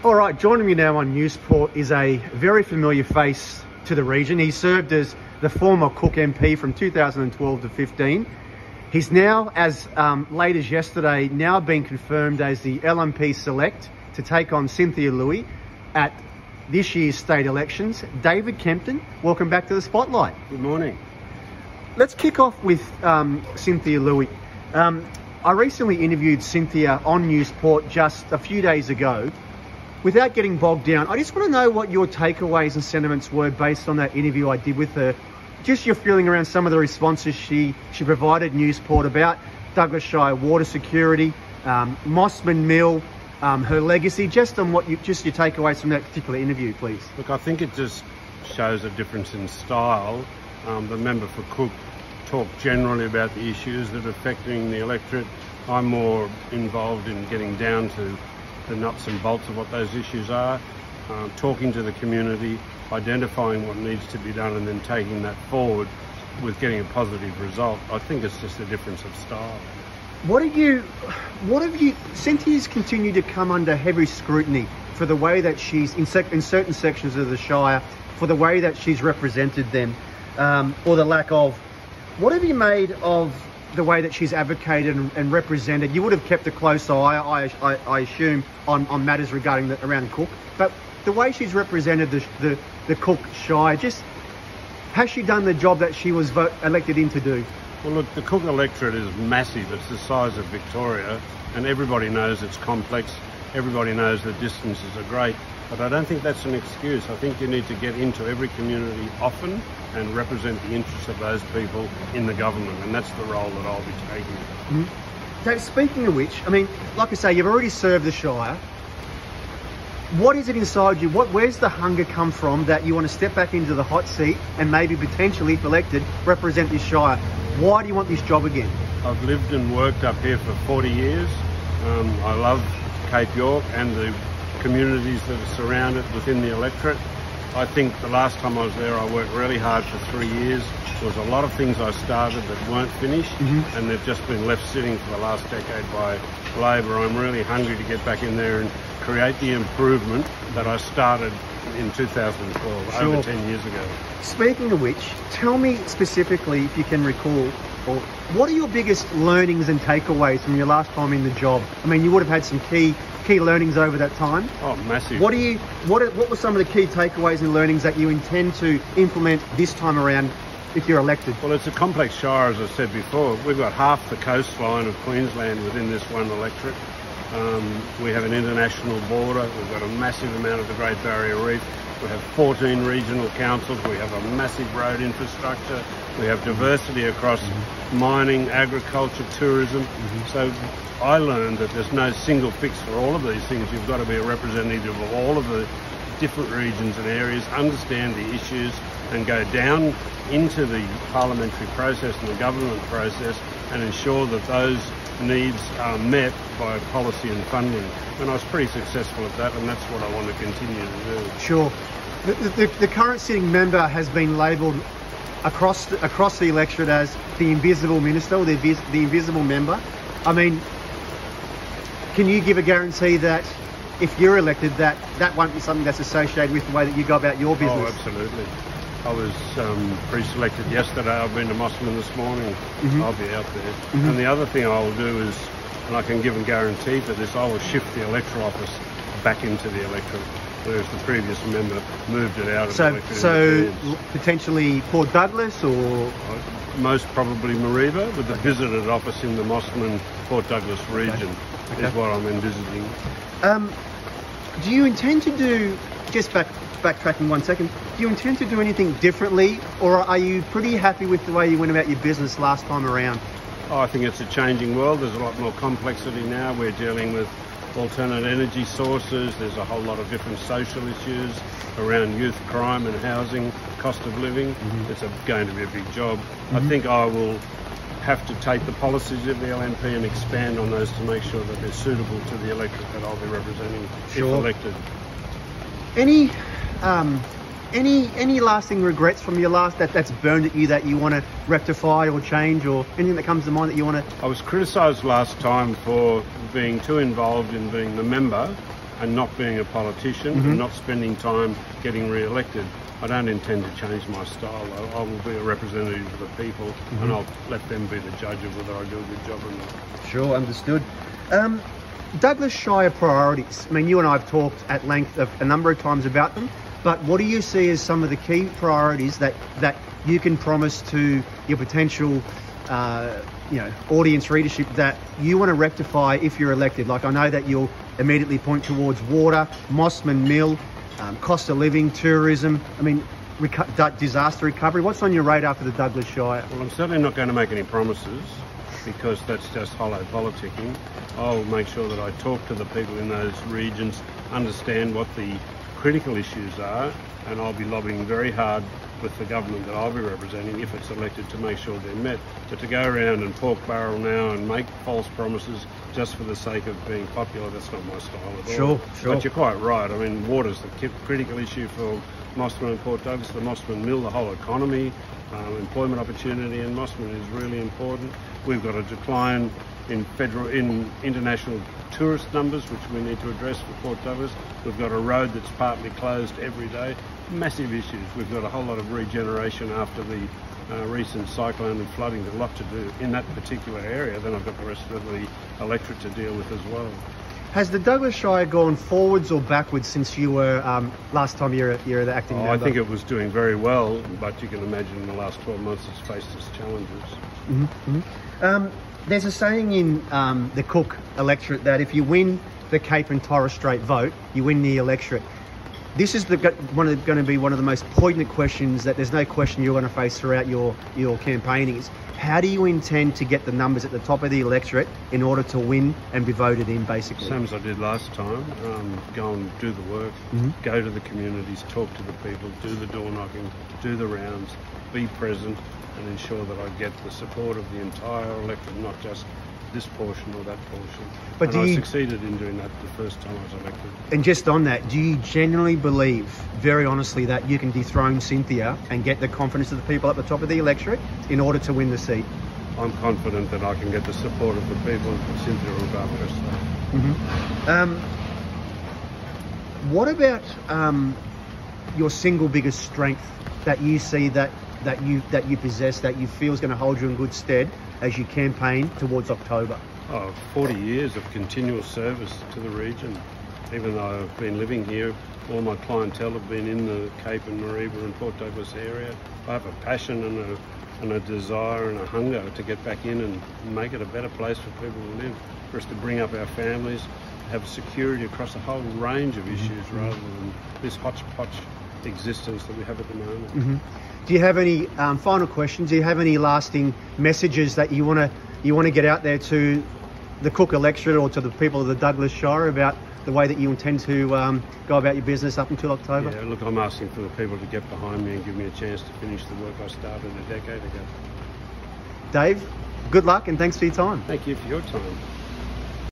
All right, joining me now on Newsport is a very familiar face to the region. He served as the former Cook MP from 2012 to 15. He's now, as late as yesterday, now been confirmed as the LNP select to take on Cynthia Louis at this year's state elections. David Kempton, welcome back to the Spotlight. Good morning. Let's kick off with Cynthia Louis. I recently interviewed Cynthia on Newsport just a few days ago. Without getting bogged down, I just want to know what your takeaways and sentiments were based on that interview I did with her. Just your feeling around some of the responses she provided Newsport about Douglas Shire water security, Mossman Mill, her legacy, just on your takeaways from that particular interview, please. Look, I think it just shows a difference in style. The member for Cook talked generally about the issues that are affecting the electorate. I'm more involved in getting down to the nuts and bolts of what those issues are, talking to the community, identifying what needs to be done and then taking that forward with getting a positive result. I think it's just a difference of style. Cynthia's continued to come under heavy scrutiny for the way that she's, in certain sections of the Shire, for the way that she's represented them, or the lack of. What have you made of the way that she's advocated and represented? You would have kept a close eye, I assume, on matters regarding around Cook, but the way she's represented the Cook Shire, just has she done the job that she was elected in to do? Well, look, the Cook electorate is massive. It's the size of Victoria, and everybody knows it's complex. Everybody knows the distances are great, but I don't think that's an excuse. I think you need to get into every community often and represent the interests of those people in the government, and that's the role that I'll be taking. Mm-hmm. So speaking of which, I mean, like I say, you've already served the Shire. What is it inside you? Where's the hunger come from that you want to step back into the hot seat and maybe potentially, if elected, represent this Shire? Why do you want this job again? I've lived and worked up here for 40 years. I love Cape York and the communities that are surrounded within the electorate. I think the last time I was there, I worked really hard for 3 years. There was a lot of things I started that weren't finished, and they've just been left sitting for the last decade by Labor. I'm really hungry to get back in there and create the improvement that I started in 2012, over 10 years ago. Speaking of which, tell me specifically, if you can recall, what are your biggest learnings and takeaways from your last time in the job? I mean, you would have had some key learnings over that time. Oh, massive. What were some of the key takeaways and learnings that you intend to implement this time around if you're elected? Well, it's a complex shire, as I said before. We've got half the coastline of Queensland within this one electorate. We have an international border. We've got a massive amount of the Great Barrier Reef. We have 14 regional councils. We have a massive road infrastructure. We have diversity across mining, agriculture, tourism. So I learned that there's no single fix for all of these things. You've got to be a representative of all of the different regions and areas, understand the issues, and go down into the parliamentary process and the government process and ensure that those needs are met by policy and funding. And I was pretty successful at that, and that's what I want to continue to do. Sure. The current sitting member has been labelled across the electorate as the invisible minister, or the invisible member. I mean, can you give a guarantee that if you're elected, that won't be something that's associated with the way that you go about your business? Oh, absolutely. I was pre-selected yesterday. I've been to Mossman this morning. I'll be out there. And the other thing I'll do is, and I can give a guarantee for this, I will shift the electoral office back into the electorate, whereas the previous member moved it out of the electorate. So potentially Port Douglas, or? Most probably Mareeba, with the visited office in the Mossman Port Douglas region is what I'm envisaging. Do you intend to do, just backtracking 1 second, do you intend to do anything differently, or are you pretty happy with the way you went about your business last time around? Oh, I think it's a changing world. There's a lot more complexity now. We're dealing with alternate energy sources. There's a whole lot of different social issues around youth crime and housing, cost of living. It's going to be a big job. I think I will have to take the policies of the LNP and expand on those to make sure that they're suitable to the electorate that I'll be representing if elected. Any lasting regrets from your last that's burned at you that you want to rectify or change, or anything that comes to mind that you want to? I was criticised last time for being too involved in being the member and not being a politician and not spending time getting re-elected, I don't intend to change my style. I will be a representative of the people and I'll let them be the judge of whether I do a good job or not. Sure, understood. Douglas Shire priorities. I mean, you and I have talked at length a number of times about them, but what do you see as some of the key priorities that you can promise to your potential audience readership that you want to rectify if you're elected? Like, I know that you'll immediately point towards water, Mossman Mill, cost of living, tourism, I mean, disaster recovery. What's on your radar for the Douglas Shire? Well, I'm certainly not going to make any promises, because that's just hollow politicking. I'll make sure that I talk to the people in those regions, understand what the critical issues are, and I'll be lobbying very hard with the government that I'll be representing, if it's elected, to make sure they're met. But to go around and pork barrel now and make false promises just for the sake of being popular, that's not my style at all. Sure. But you're quite right. I mean, water's the critical issue for Mossman and Port Douglas, the Mossman Mill, the whole economy, employment opportunity in Mossman is really important. We've got a decline in international tourist numbers, which we need to address for Port Douglas. We've got a road that's partly closed every day. Massive issues. We've got a whole lot of regeneration after the recent cyclone and flooding. There's a lot to do in that particular area. Then I've got the rest of the electorate to deal with as well. Has the Douglas Shire gone forwards or backwards since you were last time you're the acting member? I think it was doing very well, but you can imagine in the last 12 months it's faced its challenges. There's a saying in the Cook electorate that if you win the Cape and Torres Strait vote, you win the electorate. This is going to be one of the most poignant questions that there's no question you're going to face throughout your campaigning is, how do you intend to get the numbers at the top of the electorate in order to win and be voted in, basically? Same as I did last time. Go and do the work, go to the communities, talk to the people, do the door knocking, do the rounds, be present, and ensure that I get the support of the entire electorate, not just this portion or that portion. But I succeeded in doing that the first time I was elected. And just on that, do you genuinely believe, very honestly, that you can dethrone Cynthia and get the confidence of the people at the top of the electorate in order to win the seat? I'm confident that I can get the support of the people. Cynthia will go after herself. What about your single biggest strength that you see that you possess, that you feel is going to hold you in good stead as you campaign towards October? 40 years of continual service to the region. Even though I've been living here, all my clientele have been in the Cape and Mareeba and Port Douglas area. I have a passion and a desire and a hunger to get back in and make it a better place for people to live, for us to bring up our families, have security across a whole range of issues rather than this hodgepodge existence that we have at the moment. Do you have any final questions? Do you have any lasting messages that you want to get out there to the Cook electorate or to the people of the Douglas Shire about the way that you intend to go about your business up until October? Yeah, look, I'm asking for the people to get behind me and give me a chance to finish the work I started a decade ago. Dave, good luck and thanks for your time. Thank you for your time.